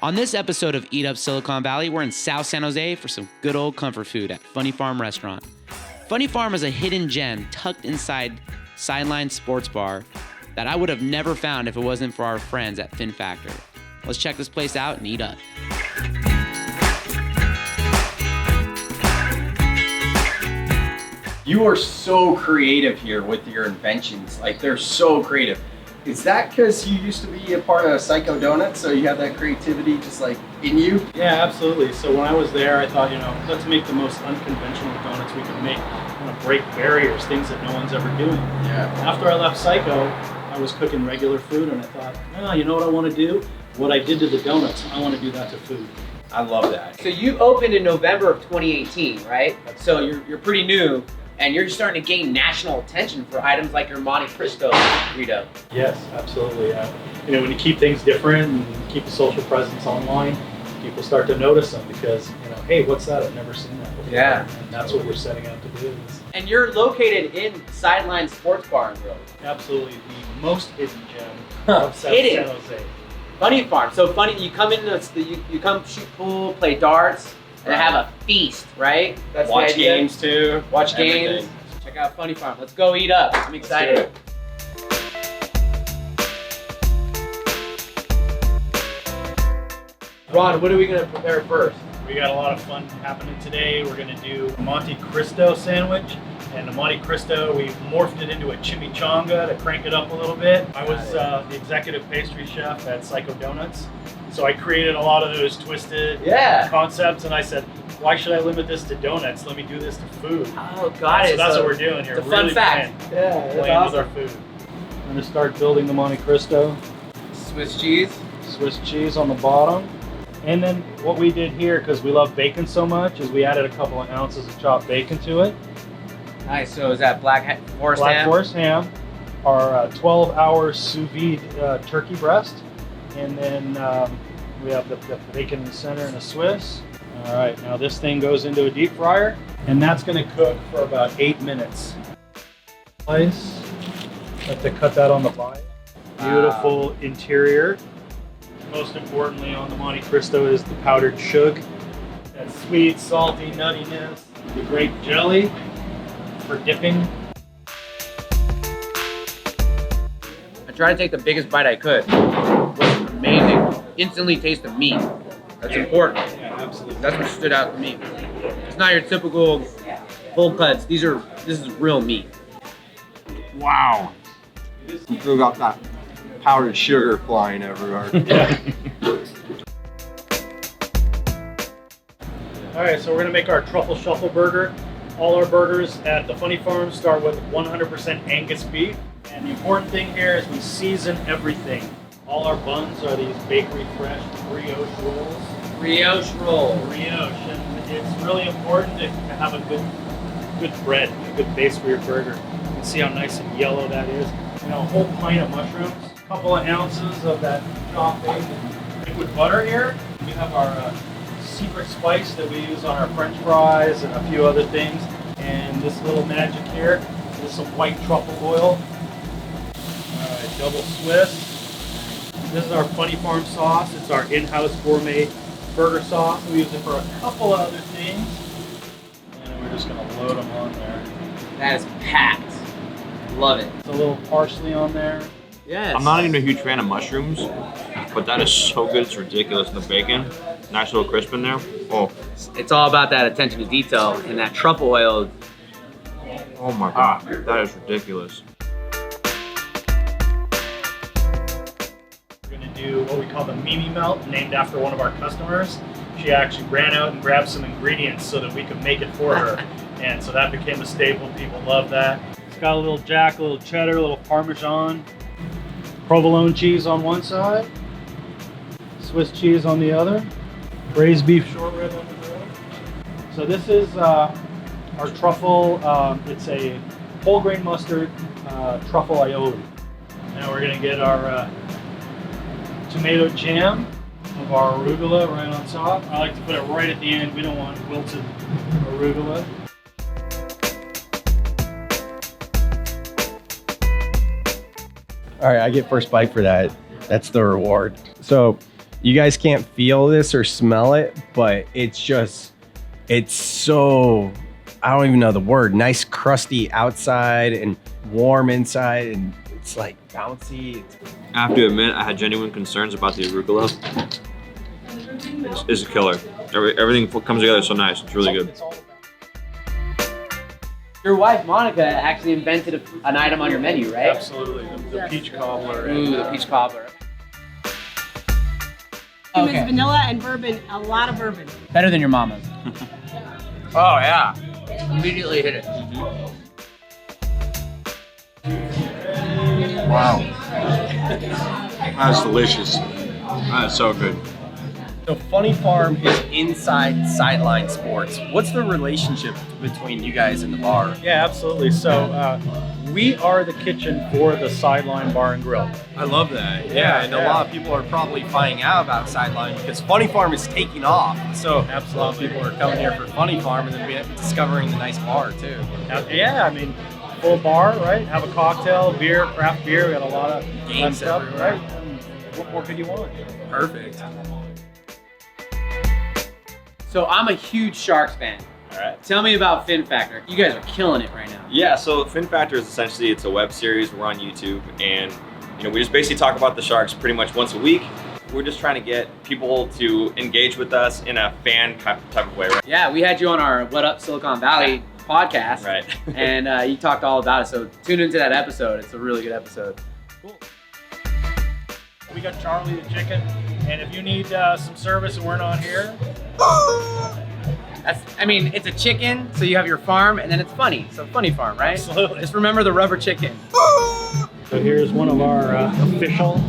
On this episode of Eat Up Silicon Valley, we're in South San Jose for some good old comfort food at Funny Farm Restaurant. Funny Farm is a hidden gem tucked inside Sideline Sports Bar that I would have never found if it wasn't for our friends at Fin Factor. Let's check this place out and eat up. You are so creative here with your inventions. Like, they're so creative. Is that because you used to be a part of Psycho Donuts, so you have that creativity just like in you? Yeah, absolutely. So when I was there, I thought, let's make the most unconventional donuts we can make. Break barriers, things that no one's ever doing. Yeah. After I left Psycho, I was cooking regular food, and I thought, you know what I want to do? What I did to the donuts, I want to do that to food. I love that. So you opened in November of 2018, right? So you're pretty new, and you're starting to gain national attention for items like your Monte Cristo burrito. Yes, absolutely. When you keep things different and keep a social presence online, people start to notice them because, hey, what's that? I've never seen that before. Yeah. And that's what we're setting out to do. And you're located in Sideline Sports Bar and Grill. Absolutely the most hidden gem of South San Jose. Funny Farm. So funny, you come in, you come shoot pool, play darts, and have a feast, right? That's watch games too. Watch everything. Games. Check out Funny Farm. Let's go eat up. I'm excited. Ron, what are we gonna prepare first? We got a lot of fun happening today. We're gonna do a Monte Cristo sandwich. And the Monte Cristo, we morphed it into a chimichanga to crank it up a little bit. I was the executive pastry chef at Psycho Donuts. So I created a lot of those twisted concepts, and I said, why should I limit this to donuts? Let me do this to food. Oh, got it. So that's what we're doing here. It's a fun fact. Playing with our food. I'm gonna start building the Monte Cristo. Swiss cheese. Swiss cheese on the bottom. And then what we did here, because we love bacon so much, is we added a couple of ounces of chopped bacon to it. Nice. So is that Black Forest ham? Black Forest ham, our 12-hour sous vide turkey breast, and then we have the bacon in the center and a Swiss. All right, now this thing goes into a deep fryer, and that's going to cook for about 8 minutes. Slice. Have to cut that on the bottom. Beautiful interior. Most importantly on the Monte Cristo is the powdered sugar. That sweet, salty nuttiness. The grape jelly for dipping. I tried to take the biggest bite I could. It was amazing. Instantly taste the meat. That's important. Yeah, absolutely. That's what stood out to me. It's not your typical full cuts. This is real meat. Wow. You still got that powdered sugar flying everywhere. Yeah. All right, so we're gonna make our truffle shuffle burger. All our burgers at the Funny Farm start with 100% Angus beef. And the important thing here is we season everything. All our buns are these bakery fresh brioche rolls. Brioche roll. Brioche, and it's really important to have a good bread, a good base for your burger. You can see how nice and yellow that is. A whole pint of mushrooms, a couple of ounces of that chopped bacon. Liquid butter here. We have our secret spice that we use on our French fries and a few other things. And this little magic here is some white truffle oil. All right, double Swiss. This is our Funny Farm sauce. It's our in-house gourmet burger sauce. We use it for a couple of other things. And we're just gonna load them on there. That is packed. Love it. It's a little parsley on there. Yes. I'm not even a huge fan of mushrooms, but that is so good, it's ridiculous. And the bacon, nice little crisp in there. Oh, It's all about that attention to detail and that truffle oil. oh my God, that is ridiculous. We're gonna do what we call the Mimi Melt, named after one of our customers. She actually ran out and grabbed some ingredients so that we could make it for her. And so that became a staple. People love that. It's got a little jack, a little cheddar, a little Parmesan, provolone cheese on one side, Swiss cheese on the other, braised beef short rib on the grill. So this is our truffle. It's a whole grain mustard truffle aioli. Now we're gonna get our tomato jam of our arugula right on top. I like to put it right at the end. We don't want wilted arugula. All right, I get first bite for that. That's the reward. So You guys can't feel this or smell it, but it's so, I don't even know the word, nice crusty outside and warm inside, and it's like bouncy. I have to admit, I had genuine concerns about the arugula. It's a killer. Everything comes together so nice. It's really good. Your wife, Monica, actually invented an item on your menu, right? Absolutely. The peach cobbler. Ooh, the peach cobbler. It's vanilla and bourbon, a lot of bourbon. Better than your mama's. Oh yeah. Immediately hit it. Wow. That's delicious. That's so good. So Funny Farm is inside Sideline Sports. What's the relationship between you guys and the bar? Yeah, absolutely. So we are the kitchen for the Sideline Bar and Grill. I love that. Yeah, and yeah. a lot of people are probably finding out about Sideline because Funny Farm is taking off. So Absolutely. a lot of people are coming here for Funny Farm and then discovering the nice bar too. Yeah, I mean, full bar, right? Have a cocktail, beer, craft beer. We got a lot of Games fun stuff, everywhere. right? And what more could you want? Perfect. So I'm a huge Sharks fan. All right. Tell me about Fin Factor. You guys are killing it right now. Yeah, so Fin Factor is essentially, it's a web series. We're on YouTube, and we just basically talk about the Sharks pretty much once a week. We're just trying to get people to engage with us in a fan type of way, right? Yeah, we had you on our What Up Silicon Valley podcast. Right. And you talked all about it. So tune into that episode. It's a really good episode. Cool. We got Charlie the chicken, and if you need some service and we're not here, It's a chicken, so you have your farm, and then it's funny. So Funny Farm, right? Absolutely. Just remember the rubber chicken. so here's one of our official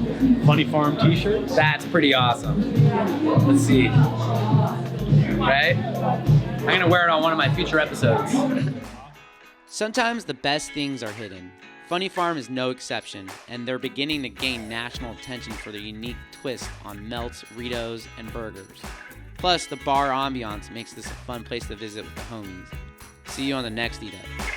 Funny Farm t-shirts. That's pretty awesome. Let's see. Right? I'm gonna wear it on one of my future episodes. Sometimes the best things are hidden. Funny Farm is no exception, and they're beginning to gain national attention for their unique twist on melts, Ritos, and burgers. Plus, the bar ambiance makes this a fun place to visit with the homies. See you on the next EatUp.